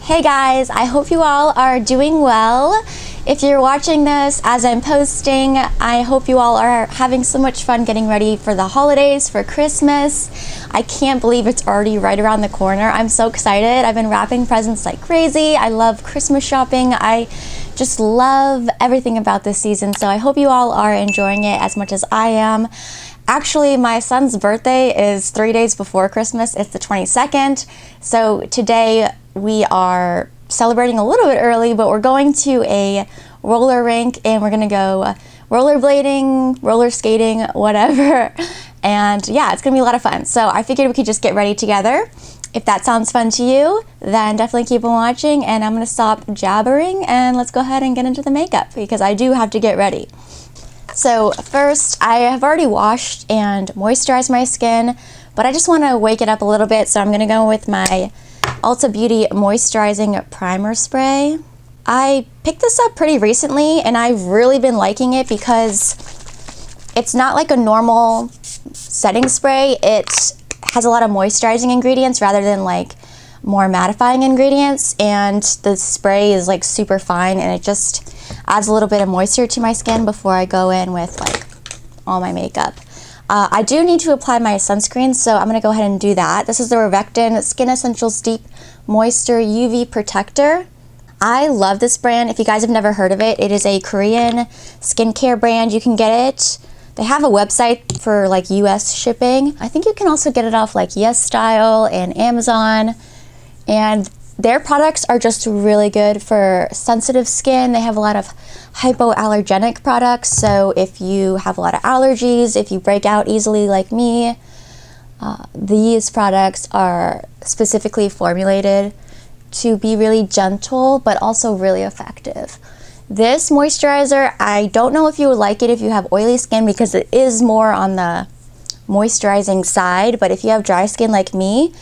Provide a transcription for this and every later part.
Hey guys, I hope you all are doing well. If you're watching this as I'm posting, I hope you all are having so much fun getting ready for the holidays, for Christmas. I can't believe it's already right around the corner. I'm so excited. I've been wrapping presents like crazy. I love Christmas shopping. I just love everything about this season, so I hope you all are enjoying it as much as I am. Actually, my son's birthday is 3 days before Christmas. It's the 22nd. So today we are celebrating a little bit early, but we're going to a roller rink and we're gonna go rollerblading, roller skating, whatever. And yeah, it's gonna be a lot of fun. So I figured we could just get ready together. If that sounds fun to you, then definitely keep on watching, and I'm gonna stop jabbering and let's go ahead and get into the makeup because I do have to get ready. So first, I have already washed and moisturized my skin, but I just want to wake it up a little bit, so I'm going to go with my Ulta Beauty Moisturizing Primer Spray. I picked this up pretty recently, and I've really been liking it because it's not like a normal setting spray. It has a lot of moisturizing ingredients rather than like more mattifying ingredients, and the spray is like super fine, and it just adds a little bit of moisture to my skin before I go in with like all my makeup. I do need to apply my sunscreen, so I'm gonna go ahead and do that. This is the Revectin Skin Essentials Deep Moisture UV Protector. I love this brand. If you guys have never heard of it, it is a Korean skincare brand. You can get it. They have a website for like US shipping. I think you can also get it off like Yes Style and Amazon. And their products are just really good for sensitive skin. They have a lot of hypoallergenic products, so if you have a lot of allergies, if you break out easily like me, these products are specifically formulated to be really gentle but also really effective. This moisturizer, I don't know if you would like it if you have oily skin because it is more on the moisturizing side, but if you have dry skin like me,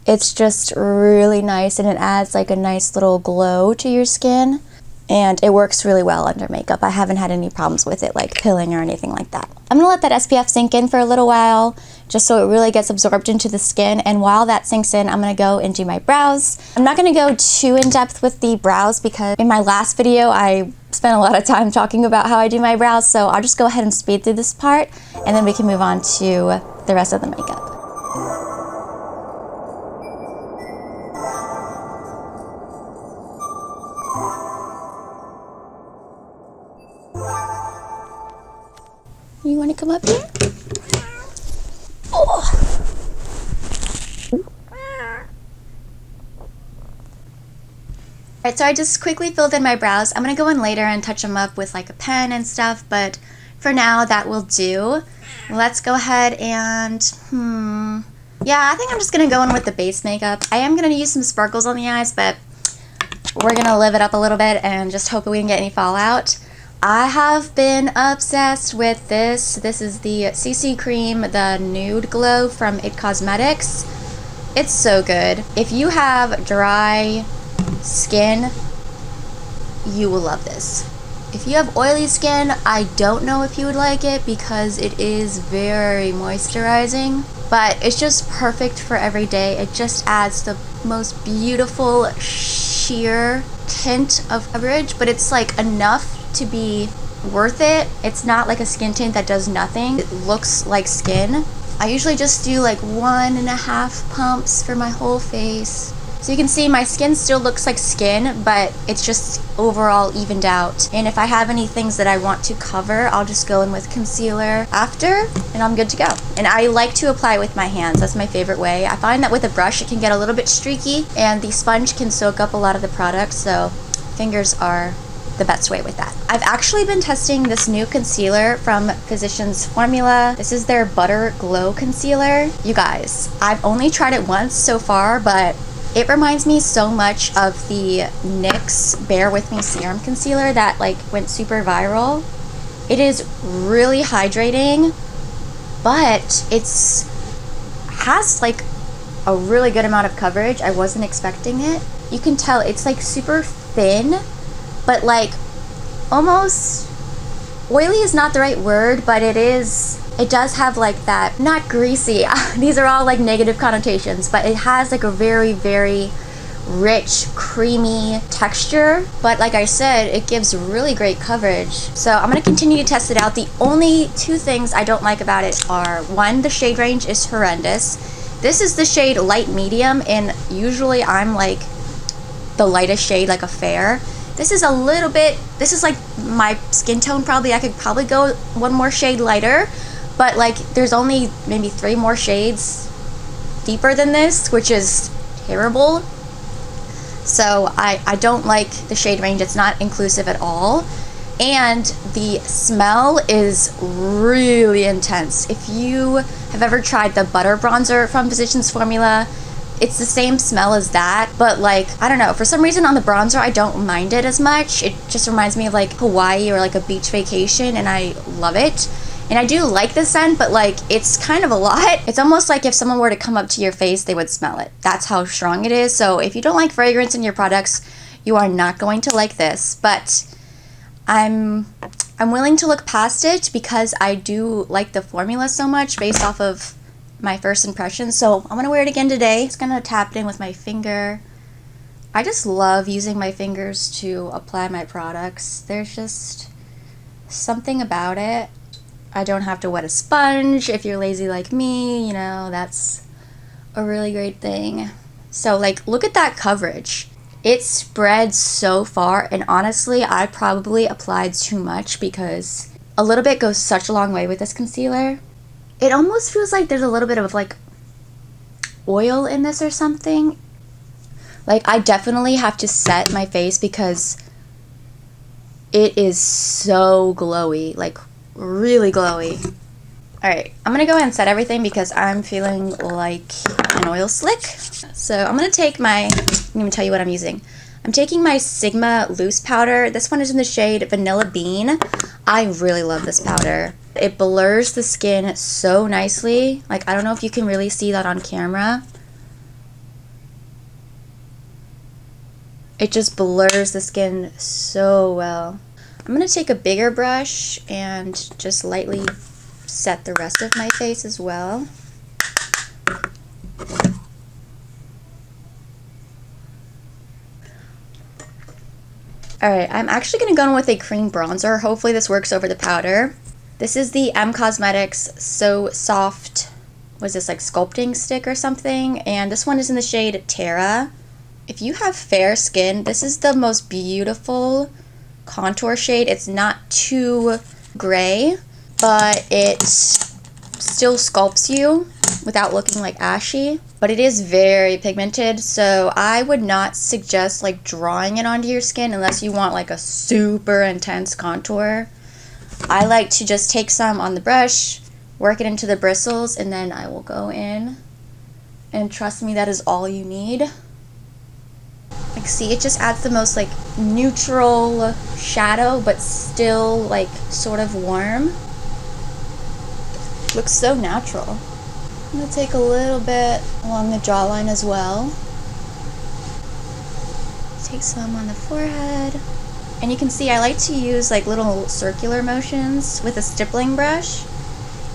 it's just really nice, and it adds like a nice little glow to your skin, and it works really well under makeup. I haven't had any problems with it like pilling or anything like that. I'm gonna let that SPF sink in for a little while just so it really gets absorbed into the skin, and while that sinks in, I'm gonna go and do my brows. I'm not gonna go too in depth with the brows because in my last video I spent a lot of time talking about how I do my brows, so I'll just go ahead and speed through this part and then we can move on to the rest of the makeup. You want to come up here? Oh. Alright, so I just quickly filled in my brows. I'm going to go in later and touch them up with like a pen and stuff, but for now that will do. Let's go ahead and, yeah, I think I'm just going to go in with the base makeup. I am going to use some sparkles on the eyes, but we're going to live it up a little bit and just hope we can get any fallout. I have been obsessed with this. This is the CC Cream, the Nude Glow from IT Cosmetics. It's so good. If you have dry skin, you will love this. If you have oily skin, I don't know if you would like it because it is very moisturizing, but it's just perfect for every day. It just adds the most beautiful sheer tint of coverage, but it's like enough to be worth it. It's not like a skin tint that does nothing. It looks like skin. I usually just do like 1.5 pumps for my whole face. So you can see my skin still looks like skin, but it's just overall evened out. And if I have any things that I want to cover, I'll just go in with concealer after, and I'm good to go. And I like to apply with my hands. That's my favorite way. I find that with a brush, it can get a little bit streaky, and the sponge can soak up a lot of the product, so fingers are the best way with that. I've actually been testing this new concealer from Physicians Formula. This is their Butter Glow Concealer. You guys, I've only tried it once so far, but it reminds me so much of the NYX Bear With Me Serum Concealer that like went super viral. It is really hydrating, but has like a really good amount of coverage. I wasn't expecting it. You can tell it's like super thin, but like almost oily is not the right word, but it does have like that, not greasy, these are all like negative connotations, but it has like a very, very rich, creamy texture, but like I said, it gives really great coverage. So I'm gonna continue to test it out. The only two things I don't like about it are, one, the shade range is horrendous. This is the shade light medium, and usually I'm like the lightest shade, like a fair. This is a little bit, this is like my skin tone probably. I could probably go one more shade lighter, but like there's only maybe 3 more shades deeper than this, which is terrible. So I don't like the shade range. It's not inclusive at all. And the smell is really intense. If you have ever tried the butter bronzer from Physicians Formula, it's the same smell as that, but like, I don't know, for some reason on the bronzer I don't mind it as much. It just reminds me of like Hawaii or like a beach vacation, and I love it. And I do like the scent, but like it's kind of a lot. It's almost like if someone were to come up to your face, they would smell it. That's how strong it is. So if you don't like fragrance in your products, you are not going to like this. But I'm willing to look past it because I do like the formula so much based off of my first impression. So I'm gonna wear it again today. Just gonna tap it in with my finger. I just love using my fingers to apply my products. There's just something about it. I don't have to wet a sponge. If you're lazy like me, you know, that's a really great thing. So like, look at that coverage. It spreads so far, and honestly, I probably applied too much because a little bit goes such a long way with this concealer. It almost feels like there's a little bit of like oil in this or something. Like, I definitely have to set my face because it is so glowy, like really glowy. All right, I'm gonna go ahead and set everything because I'm feeling like an oil slick. So I'm gonna take my, I didn't even tell you what I'm using. I'm taking my Sigma loose powder. This one is in the shade Vanilla Bean. I really love this powder. It blurs the skin so nicely. Like, I don't know if you can really see that on camera. It just blurs the skin so well. I'm gonna take a bigger brush and just lightly set the rest of my face as well. Alright, I'm actually gonna go in with a cream bronzer. Hopefully this works over the powder. This is the M Cosmetics So Soft, was this like sculpting stick or something? And this one is in the shade Terra. If you have fair skin, this is the most beautiful contour shade. It's not too gray, but it still sculpts you without looking like ashy. But it is very pigmented, so I would not suggest like drawing it onto your skin unless you want like a super intense contour. I like to just take some on the brush, work it into the bristles, and then I will go in. And trust me, that is all you need. Like, see, it just adds the most like neutral shadow, but still like sort of warm. Looks so natural. I'm gonna take a little bit along the jawline as well. Take some on the forehead. And you can see I like to use like little circular motions with a stippling brush.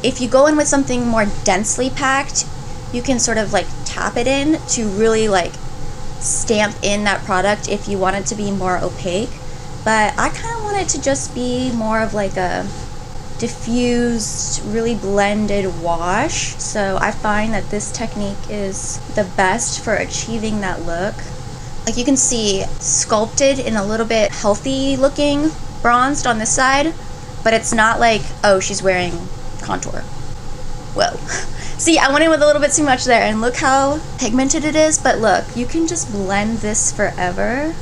If you go in with something more densely packed, you can sort of like tap it in to really like stamp in that product if you want it to be more opaque. But I kind of want it to just be more of like a diffused, really blended wash. So I find that this technique is the best for achieving that look. Like, you can see sculpted and a little bit healthy looking bronzed on this side, but it's not like, oh, she's wearing contour. Whoa. See, I went in with a little bit too much there, and look how pigmented it is, but look, you can just blend this forever.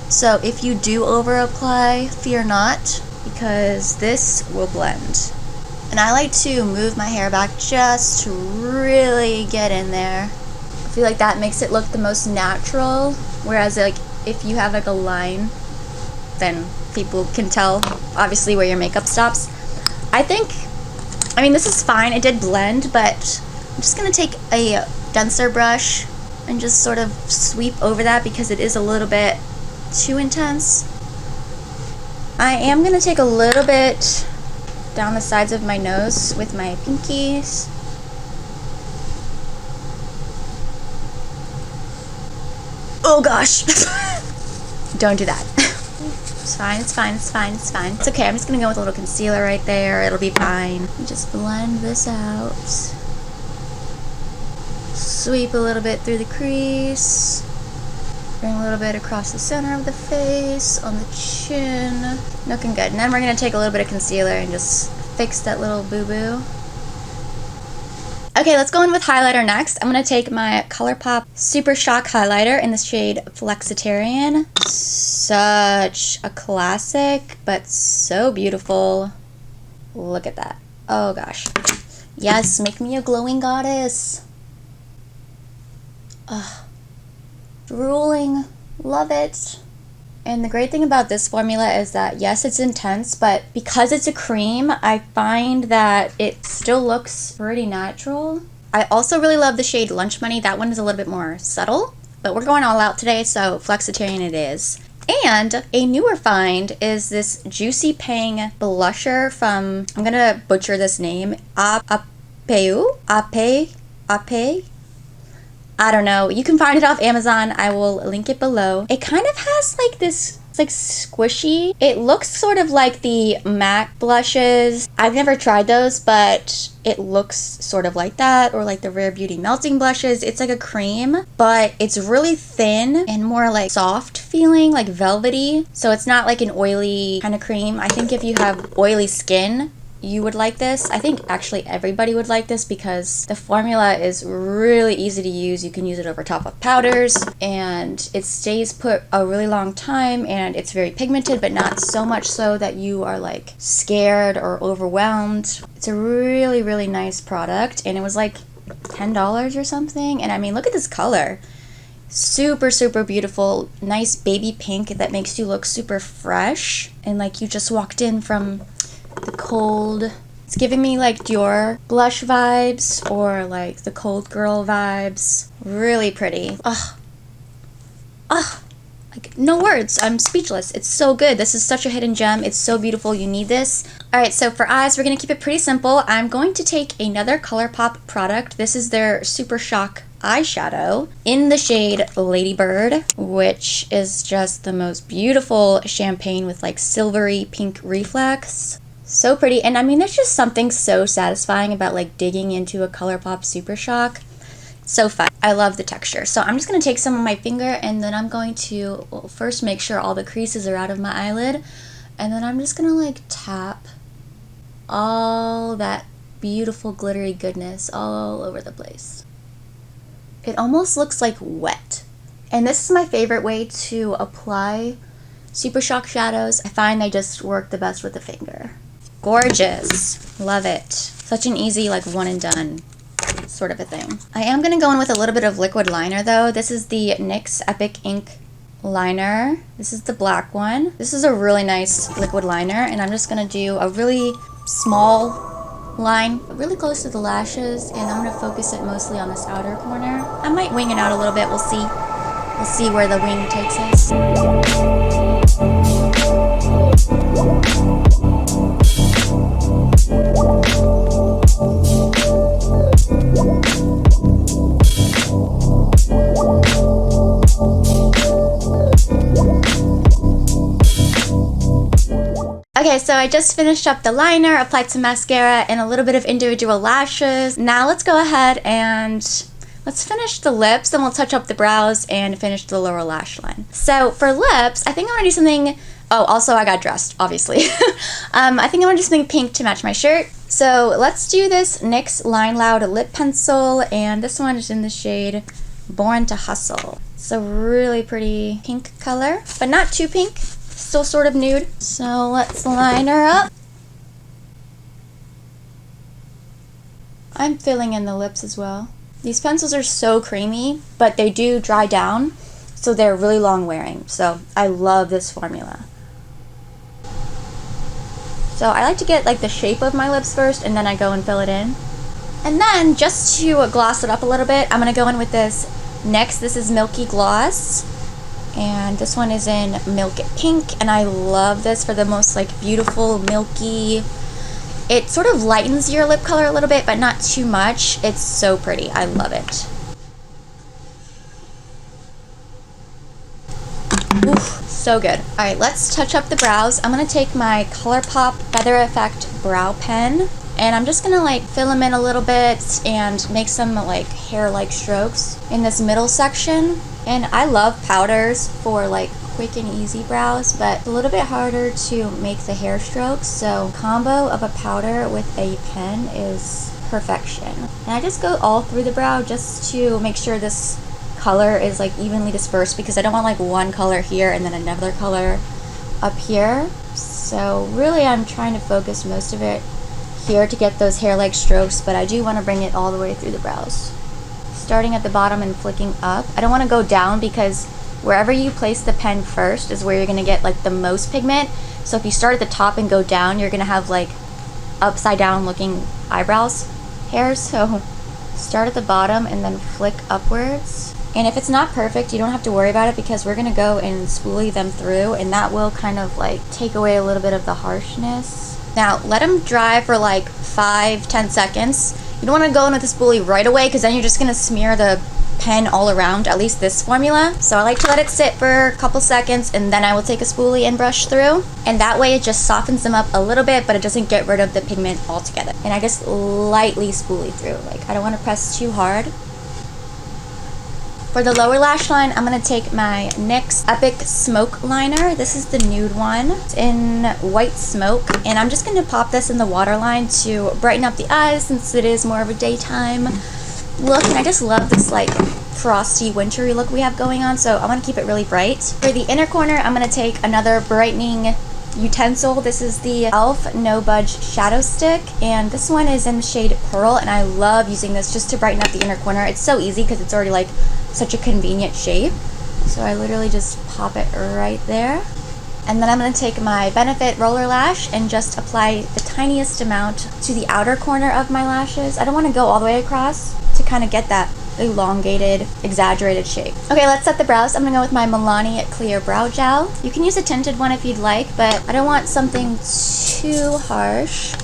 So if you do over apply, fear not, because this will blend. And I like to move my hair back just to really get in there. I feel like that makes it look the most natural, whereas like if you have like a line, then people can tell obviously where your makeup stops. I mean, this is fine, it did blend, but I'm just gonna take a denser brush and just sort of sweep over that because it is a little bit too intense. I am gonna take a little bit down the sides of my nose with my pinkies. Oh gosh. Don't do that. It's fine, it's fine, it's fine, it's fine. It's okay, I'm just gonna go with a little concealer right there. It'll be fine. Just blend this out. Sweep a little bit through the crease. Bring a little bit across the center of the face, on the chin. Looking good. And then we're gonna take a little bit of concealer and just fix that little boo-boo. Okay, let's go in with highlighter next. I'm gonna take my ColourPop Super Shock highlighter in the shade Flexitarian. Such a classic, but so beautiful. Look at that. Oh gosh. Yes, make me a glowing goddess. Ugh. Drooling. Love it. And the great thing about this formula is that, yes, it's intense, but because it's a cream, I find that it still looks pretty natural. I also really love the shade Lunch Money. That one is a little bit more subtle, but we're going all out today, so Flexitarian it is. And a newer find is this Juicy Pang blusher from, I'm gonna butcher this name, Apeu? I don't know. You can find it off Amazon. I will link it below. It kind of has like this, it's like squishy. It looks sort of like the MAC blushes. I've never tried those, but it looks sort of like that, or like the Rare Beauty melting blushes. It's like a cream, but it's really thin and more like soft feeling, like velvety. So it's not like an oily kind of cream. I think if you have oily skin, you would like this. I think actually everybody would like this because the formula is really easy to use. You can use it over top of powders and it stays put a really long time, and it's very pigmented, but not so much so that you are like scared or overwhelmed. It's a really, really nice product, and it was like $10 or something. And I mean, look at this color. Super, super beautiful. Nice baby pink that makes you look super fresh and like you just walked in from the cold. It's giving me like Dior blush vibes or like the cold girl vibes. Really pretty. Ugh. Ugh. Like, no words. I'm speechless. It's so good. This is such a hidden gem. It's so beautiful. You need this. Alright, so for eyes, we're going to keep it pretty simple. I'm going to take another ColourPop product. This is their Super Shock eyeshadow in the shade Ladybird, which is just the most beautiful champagne with like silvery pink reflex. So pretty. And I mean, there's just something so satisfying about like digging into a ColourPop Super Shock. So fun. I love the texture. So I'm just going to take some on my finger, and then I'm going to first make sure all the creases are out of my eyelid, and then I'm just going to like tap all that beautiful glittery goodness all over the place. It almost looks like wet. And this is my favorite way to apply Super Shock shadows. I find they just work the best with the finger. Gorgeous. Love it. Such an easy, like, one and done sort of a thing. I am going to go in with a little bit of liquid liner, though. This is the NYX Epic Ink liner. This is the black one. This is a really nice liquid liner, and I'm just going to do a really small line really close to the lashes, and I'm going to focus it mostly on this outer corner. I might wing it out a little bit. We'll see. We'll see where the wing takes us. Okay, so I just finished up the liner, applied some mascara, and a little bit of individual lashes. Now let's go ahead and let's finish the lips, then we'll touch up the brows and finish the lower lash line. So for lips, I think I'm gonna do something, oh, also I got dressed, obviously. I think I'm gonna do something pink to match my shirt. So let's do this NYX Line Loud lip pencil, and this one is in the shade Born to Hustle. It's a really pretty pink color, but not too pink. Still sort of nude. So let's line her up. I'm filling in the lips as well. These pencils are so creamy, but they do dry down, so they're really long wearing. So I love this formula. So I like to get like the shape of my lips first, and then I go and fill it in. And then just to gloss it up a little bit, I'm gonna go in with this NYX. This is Milky Gloss. And this one is in Milk Pink, and I love this for the most like beautiful milky. It sort of lightens your lip color a little bit, but not too much. It's so pretty. I love it. Oof, so good. All right, let's touch up the brows. I'm gonna take my ColourPop Feather Effect brow pen, and I'm just gonna like fill them in a little bit and make some like hair-like strokes in this middle section. And I love powders for like quick and easy brows, but it's a little bit harder to make the hair strokes, so combo of a powder with a pen is perfection. And I just go all through the brow just to make sure this color is like evenly dispersed, because I don't want like one color here and then another color up here. So really I'm trying to focus most of it here to get those hair-like strokes, but I do want to bring it all the way through the brows. Starting at the bottom and flicking up. I don't want to go down, because wherever you place the pen first is where you're going to get like the most pigment. So if you start at the top and go down, you're going to have like upside down looking eyebrows hairs. So start at the bottom and then flick upwards. And if it's not perfect, you don't have to worry about it, because we're going to go and spoolie them through, and that will kind of like take away a little bit of the harshness. Now let them dry for like 5-10 seconds. You don't want to go in with the spoolie right away, because then you're just going to smear the pen all around, at least this formula. So I like to let it sit for a couple seconds, and then I will take a spoolie and brush through, and that way it just softens them up a little bit, but it doesn't get rid of the pigment altogether. And I just lightly spoolie through, like I don't want to press too hard. For the lower lash line, I'm going to take my NYX Epic Smoke Liner. This is the nude one. It's in white smoke. And I'm just going to pop this in the waterline to brighten up the eyes, since it is more of a daytime look. And I just love this like frosty, wintry look we have going on. So I want to keep it really bright. For the inner corner, I'm going to take another brightening utensil. This is the e.l.f. No Budge Shadow Stick, and this one is in the shade Pearl, and I love using this just to brighten up the inner corner. It's so easy because it's already like such a convenient shape. So I literally just pop it right there. And then I'm going to take my Benefit Roller Lash and just apply the tiniest amount to the outer corner of my lashes. I don't want to go all the way across to kind of get that elongated, exaggerated shape. Okay, let's set the brows. I'm gonna go with my Milani Clear Brow Gel. You can use a tinted one if you'd like, but I don't want something too harsh.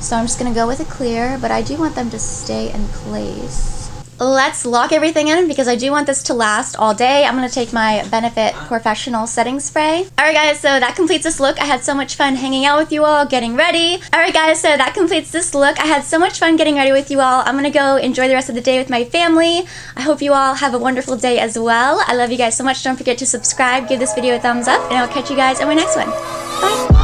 So I'm just gonna go with a clear, but I do want them to stay in place. Let's lock everything in, because I do want this to last all day. I'm going to take my Benefit Professional Setting Spray. Alright guys, so that completes this look. I had so much fun hanging out with you all, getting ready. Alright guys, so that completes this look. I had so much fun getting ready with you all. I'm going to go enjoy the rest of the day with my family. I hope you all have a wonderful day as well. I love you guys so much. Don't forget to subscribe, give this video a thumbs up, and I'll catch you guys in my next one. Bye!